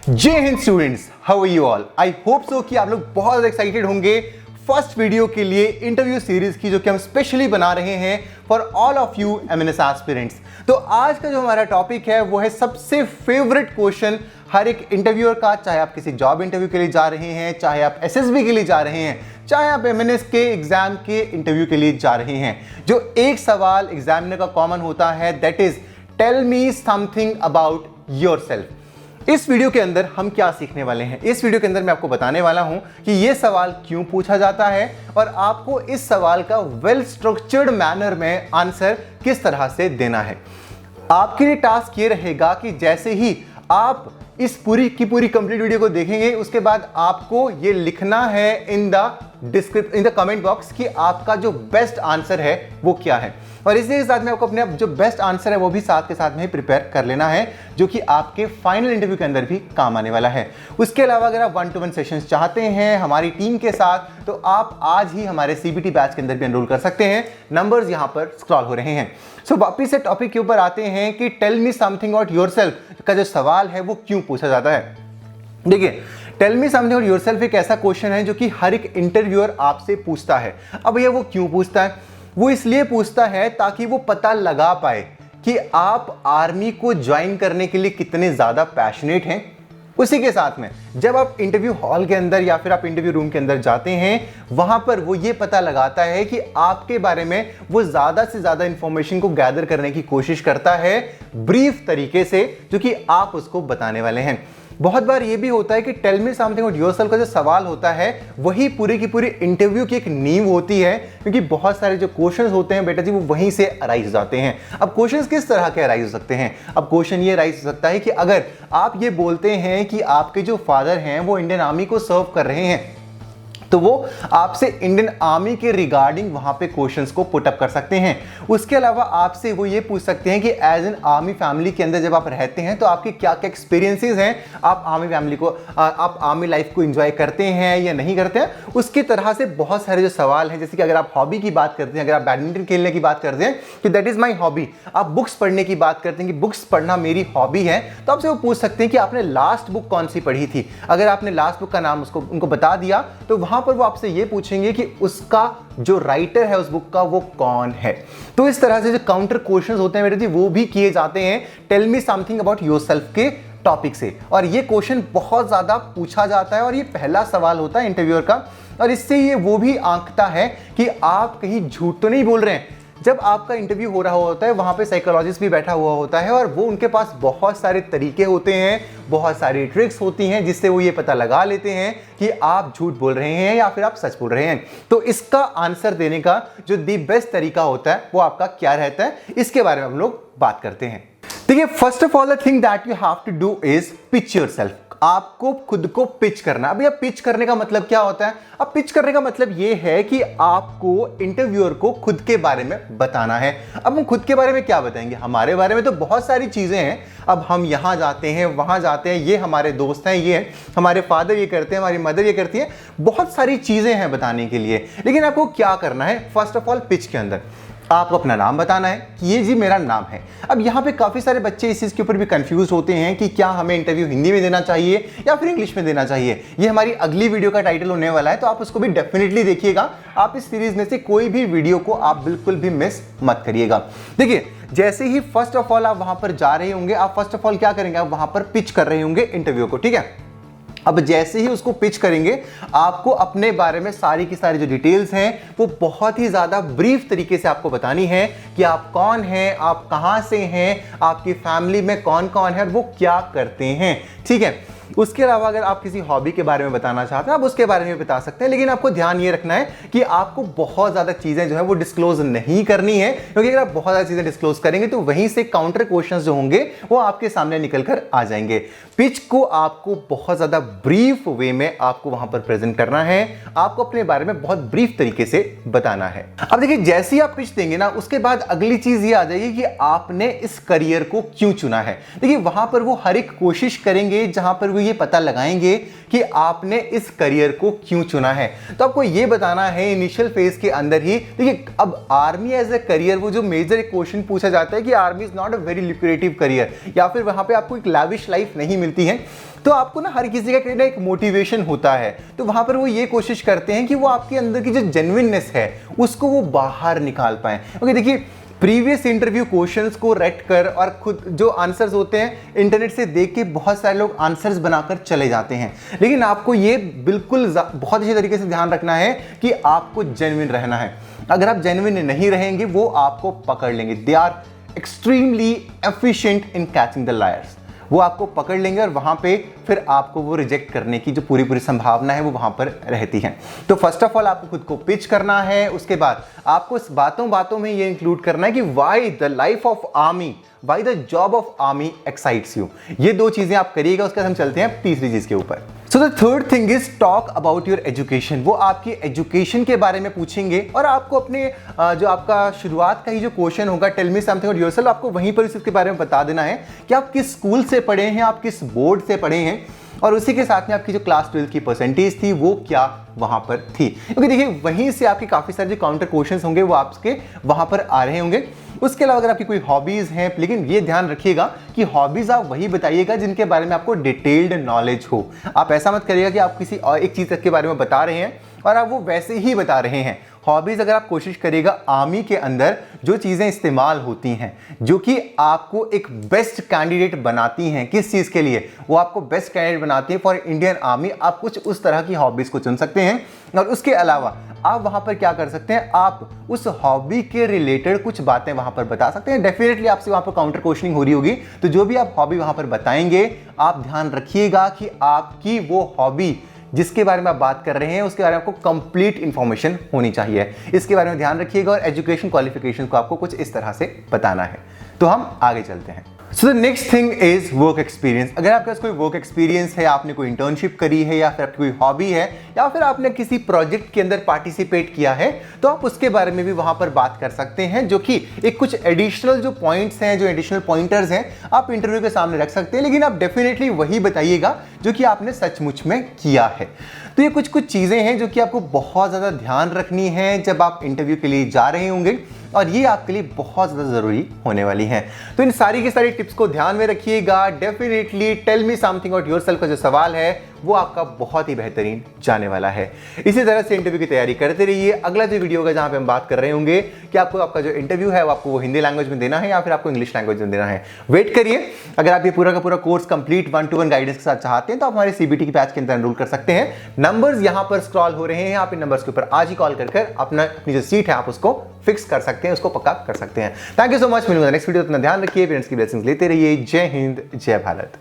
जय हिंद students, how are you all. I hope so कि आप लोग बहुत ज़्यादा एक्साइटेड होंगे फर्स्ट वीडियो के लिए इंटरव्यू सीरीज की, जो कि हम स्पेशली बना रहे हैं for all of you MNS aspirants. तो आज का जो हमारा टॉपिक है वो है सबसे फेवरेट क्वेश्चन हर एक इंटरव्यूअर का, चाहे आप किसी जॉब इंटरव्यू के लिए जा रहे हैं, चाहे आप एसएसबी के लिए जा रहे हैं, चाहे आप एमएनएस के एग्जाम के इंटरव्यू के लिए जा रहे हैं। जो एक सवाल एग्जामिनर का कॉमन होता है, that is tell me something about yourself. इस वीडियो के अंदर हम क्या सीखने वाले हैं? इस वीडियो के अंदर मैं आपको बताने वाला हूं कि यह सवाल क्यों पूछा जाता है और आपको इस सवाल का वेल स्ट्रक्चर्ड मैनर में आंसर किस तरह से देना है। आपके लिए टास्क ये रहेगा कि जैसे ही आप इस पूरी की पूरी कंप्लीट वीडियो को देखेंगे, उसके बाद आपको ये लिखना है इन द कमेंट बॉक्स कि आपका जो बेस्ट आंसर है वो क्या है। और इसी साथ में आपको अपने जो बेस्ट आंसर है वो भी साथ के साथ में प्रिपेयर कर लेना है, जो कि आपके फाइनल इंटरव्यू के अंदर भी काम आने वाला है। उसके अलावा अगर आप 1-to-1 सेशंस चाहते हैं हमारी टीम के साथ, तो आप आज ही हमारे सीबीटी बैच के अंदर भी एनरोल कर सकते हैं। नंबर्स यहां पर स्क्रॉल हो रहे हैं। सो वापिस से टॉपिक के ऊपर आते हैं कि tell me something about yourself का जो सवाल है वो क्यों पूछा जाता है। देखिए, tell me something about yourself एक ऐसा क्वेश्चन है जो कि हर एक इंटरव्यूअर आपसे पूछता है। अब ये वो क्यों पूछता है? वो इसलिए पूछता है ताकि वो पता लगा पाए कि आप आर्मी को ज्वाइन करने के लिए कितने ज्यादा पैशनेट हैं। उसी के साथ में जब आप इंटरव्यू हॉल के अंदर या फिर आप इंटरव्यू रूम के अंदर जाते हैं, वहां पर वो ये पता लगाता है कि आपके बारे में वो ज्यादा से ज्यादा इंफॉर्मेशन को गैदर करने की कोशिश करता है ब्रीफ तरीके से, जो कि आप उसको बताने वाले हैं। बहुत बार ये भी होता है कि tell me something about yourself का जो सवाल होता है वही पूरी की पूरी इंटरव्यू की एक नींव होती है, क्योंकि बहुत सारे जो क्वेश्चंस होते हैं बेटा जी वो वहीं से अराइज जाते हैं। अब क्वेश्चंस किस तरह के अराइज हो सकते हैं? अब क्वेश्चन ये अराइज हो सकता है कि अगर आप ये बोलते हैं कि आपके जो फादर हैं वो इंडियन आर्मी को सर्व कर रहे हैं, तो वो आपसे इंडियन आर्मी के रिगार्डिंग वहां पे क्वेश्चंस को पुट अप कर सकते हैं। उसके अलावा आपसे वो ये पूछ सकते हैं कि एज एन आर्मी फैमिली के अंदर जब आप रहते हैं तो आपके क्या क्या एक्सपीरियंसेस हैं, आप आर्मी फैमिली को आप आर्मी लाइफ को एंजॉय करते हैं या नहीं करते हैं। उसकी तरह से बहुत सारे जो सवाल हैं, जैसे कि अगर आप हॉबी की बात करते हैं, अगर आप बैडमिंटन खेलने की बात करते हैं कि दैट इज माई हॉबी, आप बुक्स पढ़ने की बात करते हैं कि बुक्स पढ़ना मेरी हॉबी है, तो आपसे वो पूछ सकते हैं कि आपने लास्ट बुक कौन सी पढ़ी थी। अगर आपने लास्ट बुक का नाम उनको बता दिया तो वहां पर वो आपसे ये पूछेंगे कि उसका जो राइटर है उस बुक का वो कौन है। तो इस तरह से जो काउंटर क्वेश्चंस होते हैं बेटा जी वो भी किए जाते हैं tell me something about yourself के टॉपिक से। और ये क्वेश्चन बहुत ज्यादा पूछा जाता है और ये पहला सवाल होता है इंटरव्यूअर का, और इससे ये वो भी आंकता है कि आप कहीं झूठ तो नहीं बोल रहे हैं। जब आपका इंटरव्यू हो रहा होता है वहां पे साइकोलॉजिस्ट भी बैठा हुआ होता है और वो उनके पास बहुत सारे तरीके होते हैं, बहुत सारी ट्रिक्स होती हैं जिससे वो ये पता लगा लेते हैं कि आप झूठ बोल रहे हैं या फिर आप सच बोल रहे हैं। तो इसका आंसर देने का जो दी बेस्ट तरीका होता है वो आपका क्या रहता है, इसके बारे में हम लोग बात करते हैं। देखिए, first of all the thing that you have to do is pitch yourself. आपको खुद को पिच करना। अभी अब पिच करने का मतलब क्या होता है? अब पिच करने का मतलब यह है कि आपको इंटरव्यूअर को खुद के बारे में बताना है। अब हम खुद के बारे में क्या बताएंगे? हमारे बारे में तो बहुत सारी चीजें हैं। अब हम यहां जाते हैं, वहां जाते हैं, ये हमारे दोस्त हैं, ये हमारे फादर ये करते हैं, हमारी मदर ये करती है, बहुत सारी चीजें हैं बताने के लिए। लेकिन आपको क्या करना है? फर्स्ट ऑफ ऑल पिच के अंदर आपको अपना नाम बताना है कि ये जी मेरा नाम है। अब यहाँ पे काफ़ी सारे बच्चे इस चीज़ के ऊपर भी कंफ्यूज होते हैं कि क्या हमें इंटरव्यू हिंदी में देना चाहिए या फिर इंग्लिश में देना चाहिए। ये हमारी अगली वीडियो का टाइटल होने वाला है, तो आप उसको भी डेफिनेटली देखिएगा। आप इस सीरीज में से कोई भी वीडियो को आप बिल्कुल भी मिस मत करिएगा। देखिए, जैसे ही फर्स्ट ऑफ ऑल आप वहां पर जा रहे होंगे, आप फर्स्ट ऑफ ऑल क्या करेंगे? आप वहां पर पिच कर रहे होंगे इंटरव्यू को, ठीक है। अब जैसे ही उसको पिच करेंगे, आपको अपने बारे में सारी की सारी जो डिटेल्स हैं वो बहुत ही ज्यादा ब्रीफ तरीके से आपको बतानी है कि आप कौन हैं, आप कहां से हैं, आपकी फैमिली में कौन कौन है और वो क्या करते हैं, ठीक है। उसके अलावा अगर आप किसी हॉबी के बारे में बताना चाहते हैं आप उसके बारे में बता सकते हैं, लेकिन आपको ध्यान ये रखना है कि आपको बहुत ज्यादा चीजें जो है वो डिस्क्लोज नहीं करनी है, क्योंकि अगर आप बहुत ज्यादा चीजें डिस्क्लोज करेंगे तो वहीं से काउंटर क्वेश्चंस जो होंगे वो आपके सामने निकल कर आ जाएंगे। पिच को आपको बहुत ज्यादा ब्रीफ वे में आपको वहां पर प्रेजेंट करना है, आपको अपने बारे में बहुत ब्रीफ तरीके से बताना है। अब देखिए, जैसे ही आप पिच देंगे ना, उसके बाद अगली चीज ये आ जाएगी कि आपने इस करियर को क्यों चुना है। देखिए, वहां पर वो हर एक कोशिश करेंगे जहां पर आपको ये पता लगाएंगे कि आपने इस करियर को क्यों चुना है। तो आपको ये बताना है इनिशियल फेज के अंदर ही। देखिए, अब आर्मी एज ए करियर, वो जो मेजर क्वेश्चन पूछा जाता है कि army is not a very lucrative career, या फिर वहां पे आपको एक लैविश लाइफ नहीं मिलती है। तो आपको ना हर किसी का कहना एक मोटिवेशन होता है, तो वहां पर वो ये कोशिश करते हैं कि वो आपके अंदर की जो जेन्युइननेस है उसको वो बाहर निकाल पाए। क्योंकि देखिए, प्रीवियस इंटरव्यू क्वेश्चंस को रेट कर और खुद जो आंसर्स होते हैं इंटरनेट से देख के बहुत सारे लोग आंसर्स बनाकर चले जाते हैं, लेकिन आपको ये बिल्कुल बहुत अच्छे तरीके से ध्यान रखना है कि आपको जेन्युइन रहना है। अगर आप जेन्युइन नहीं रहेंगे वो आपको पकड़ लेंगे। They are extremely efficient in catching the liars. वो आपको पकड़ लेंगे और वहां पे फिर आपको वो रिजेक्ट करने की जो पूरी संभावना है वो वहां पर रहती है। तो फर्स्ट ऑफ ऑल आपको खुद को पिच करना है, उसके बाद आपको इस बातों में ये इंक्लूड करना है कि why the life of army, why the job of army excites you. ये दो चीजें आप करिएगा, उसके बाद हम चलते हैं तीसरी चीज के ऊपर। So the third thing is talk about your education. वो आपकी एजुकेशन के बारे में पूछेंगे और आपको अपने जो आपका शुरुआत का ही जो क्वेश्चन होगा, tell me something about yourself, आपको वहीं पर इसके बारे में बता देना है कि आप किस स्कूल से पढ़े हैं, आप किस बोर्ड से पढ़े हैं, और उसी के साथ में आपकी जो क्लास 12 की परसेंटेज थी वो क्या वहां पर थी। क्योंकि देखिए, वहीं से आपके काफी सारे जो काउंटर क्वेश्चंस होंगे वो आपके वहां पर आ रहे होंगे। उसके अलावा अगर आपकी कोई हॉबीज हैं, लेकिन ये ध्यान रखिएगा कि हॉबीज आप वही बताइएगा जिनके बारे में आपको डिटेल्ड नॉलेज हो। आप ऐसा मत करिएगा कि आप किसी और एक चीज के बारे में बता रहे हैं और आप वो वैसे ही बता रहे हैं। हॉबीज अगर आप कोशिश करिएगा, आर्मी के अंदर जो चीजें इस्तेमाल होती हैं जो कि आपको एक बेस्ट कैंडिडेट बनाती हैं, किस चीज के लिए, वो आपको बेस्ट कैंडिडेट बनाती है फॉर इंडियन आर्मी, आप कुछ उस तरह की हॉबीज को चुन सकते हैं। और उसके अलावा आप वहां पर क्या कर सकते हैं, आप उस हॉबी के रिलेटेड कुछ बातें वहां पर बता सकते हैं। डेफिनेटली आपसे वहां पर काउंटर क्वेश्चनिंग हो रही होगी, तो जो भी आप हॉबी वहां पर बताएंगे, आप ध्यान रखिएगा कि आपकी वो हॉबी जिसके बारे में आप बात कर रहे हैं उसके बारे में आपको कंप्लीट इंफॉर्मेशन होनी चाहिए। इसके बारे में ध्यान रखिएगा और एजुकेशन क्वालिफिकेशन को आपको कुछ इस तरह से बताना है। तो हम आगे चलते हैं। So the next thing is work experience. अगर आपके पास कोई वर्क एक्सपीरियंस है, आपने कोई इंटर्नशिप करी है, या फिर आपकी कोई हॉबी है, या फिर आपने किसी प्रोजेक्ट के अंदर पार्टिसिपेट किया है, तो आप उसके बारे में भी वहां पर बात कर सकते हैं, जो कि एक कुछ एडिशनल जो पॉइंट्स हैं, जो एडिशनल पॉइंटर्स हैं, आप इंटरव्यू के सामने रख सकते हैं। लेकिन आप डेफिनेटली वही बताइएगा जो कि आपने सचमुच में किया है। तो ये कुछ चीजें हैं जो कि आपको बहुत ज्यादा ध्यान रखनी है जब आप इंटरव्यू के लिए जा रहे होंगे, और ये आपके लिए बहुत ज़्यादा ज़रूरी होने वाली हैं। तो इन सारी की सारी टिप्स को ध्यान में रखिएगा। Definitely tell me something about yourself का जो सवाल है वो आपका बहुत ही बेहतरीन जाने वाला है। इसी तरह से इंटरव्यू की तैयारी करते रहिए। अगला जो वीडियो होगा जहां पे हम बात कर रहे होंगे कि आपको आपका जो इंटरव्यू है वो आपको वो हिंदी लैंग्वेज में देना है या फिर आपको इंग्लिश लैंग्वेज में देना है। वेट करिए। अगर आप ये पूरा का पूरा कोर्स कंप्लीट 1-to-1 गाइडेंस के साथ चाहते हैं तो आप हमारे सीबीटी की बैच के अंदर एनरोल कर सकते हैं। नंबर्स यहां पर स्क्रॉल हो रहे हैं, आप इन नंबर्स के ऊपर आज ही कॉल कर अपनी जो सीट है आप उसको फिक्स कर सकते हैं, उसको पक्का कर सकते हैं। Thank you so much. मिलूंगा नेक्स्ट वीडियो। अपना ध्यान रखिए, पेरेंट्स की ब्लेसिंग्स लेते रहिए। जय हिंद, जय भारत।